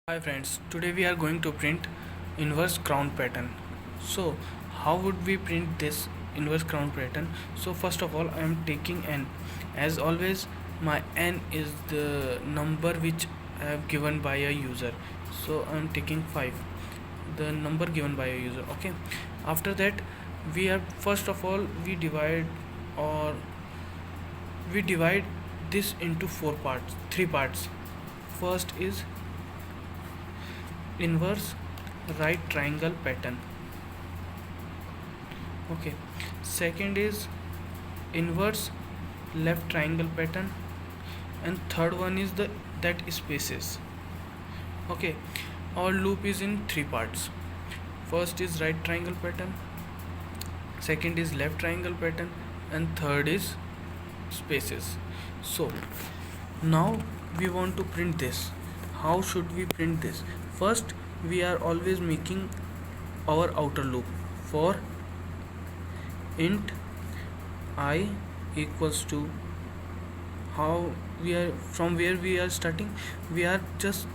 Hi friends, today we are going to print inverse crown pattern. So how would we print this inverse crown pattern? So first of all I am taking n. As always my n is the number which I have given by a user. So I am taking 5, the number given by a user. Okay. After that we are first of all or we divide this into three parts. First is inverse right triangle pattern. Okay, second is inverse left triangle pattern, and third one is the that spaces. Okay, our loop is in three parts. First is right triangle pattern, second is left triangle pattern, and third is spaces. So now we want to print this. How should we print this? First we are always making our outer loop for int I equals to, how we are, from where we are starting, we are just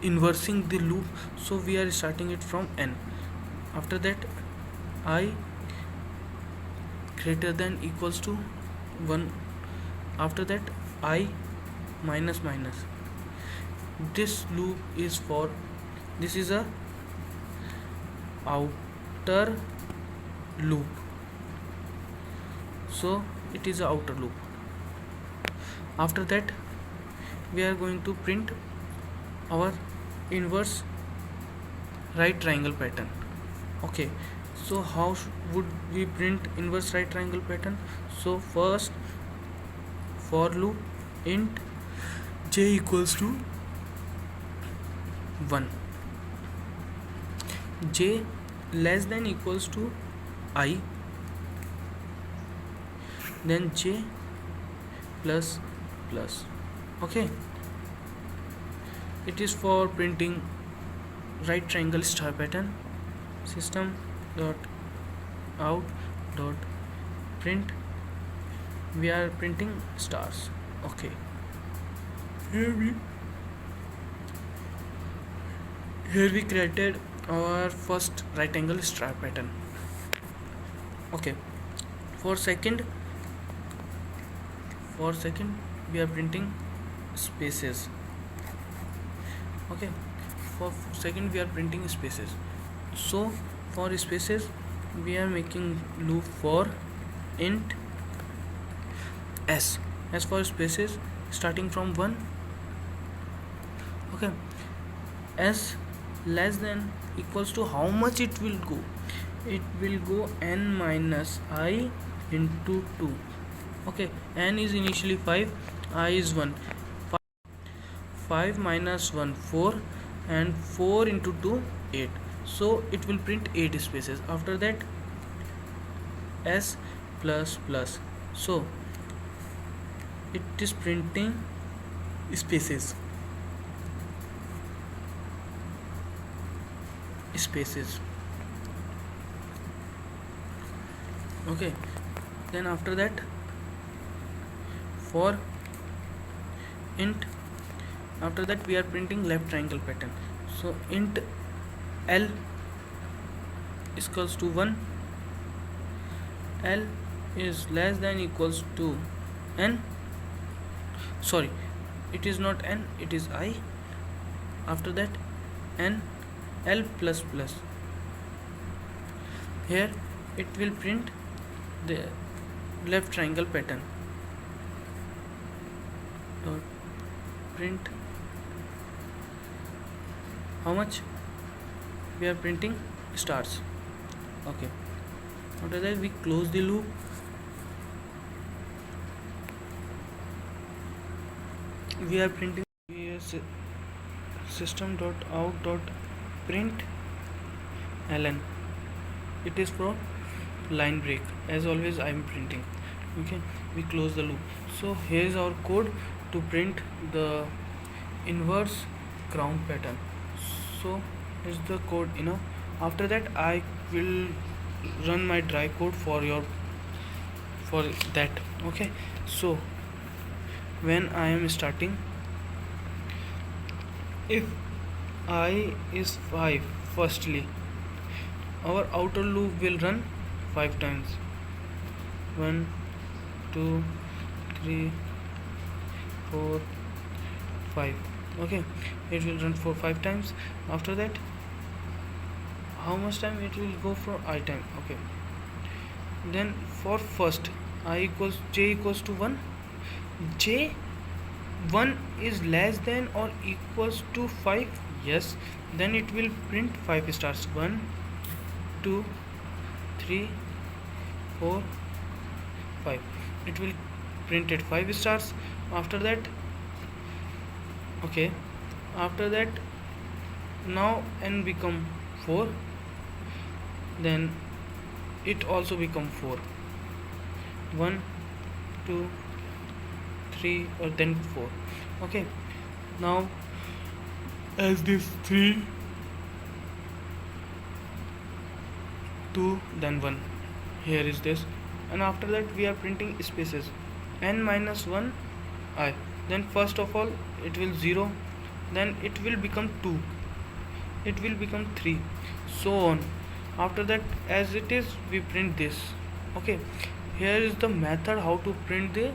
inversing the loop, so we are starting it from n. After that I greater than equals to 1. After that I minus minus. This loop is for, this is a outer loop, so it is a outer loop. After that we are going to print our inverse right triangle pattern. Okay, so how would we print inverse right triangle pattern? So first for loop int j equals to 1, j less than equals to I, then j plus plus. Okay, it is for printing right triangle star pattern. System dot out dot print, we are printing stars. Okay, here we created our first right angle star pattern. Okay, for second we are printing spaces. Okay, for second we are printing spaces. So for spaces we are making loop for int s. As for spaces starting from 1. Okay, s less than equals to, how much it will go? It will go n minus I into 2. Okay, n is initially 5, I is 1. 5 minus 1 4, and 4 into 2 8. So it will print 8 spaces. After that s plus plus, so it is printing spaces. Okay, then after that for int, after that we are printing left triangle pattern. So int l is equals to 1, l is less than equals to n, sorry, it is not n, it is I. After that n l plus plus, here it will print the left triangle pattern. Dot print, how much? We are printing stars. Okay, after that we close the loop. We are printing system dot out dot print ln. It is for line break. As always I am printing. Okay, we close the loop. So here is our code to print the inverse crown pattern. So is the code enough? After that I will run my dry code for that. Okay, so when I am starting, if I is 5. Firstly, our outer loop will run 5 times. 1, 2, 3, 4, 5. Okay, it will run for 5 times. After that, how much time it will go for I time? Okay, then for first I equals j equals to 1, j 1 is less than or equals to 5. Yes, then it will print 5 stars. 1, 2, 3, 4, 5. It will print it 5 stars. After that, okay, after that, now n become 4, then it also become 4. 1, 2, 3, or then 4. Okay, now as this 3, 2, then 1, here is this, and after that we are printing spaces. N minus 1 I, then first of all it will 0, then it will become 2, it will become 3, so on. After that, as it is, we print this. Okay, here is the method how to print the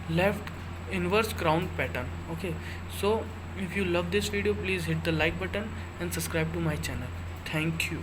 left inverse crown pattern. Okay, so if you love this video, please hit the like button and subscribe to my channel. Thank you.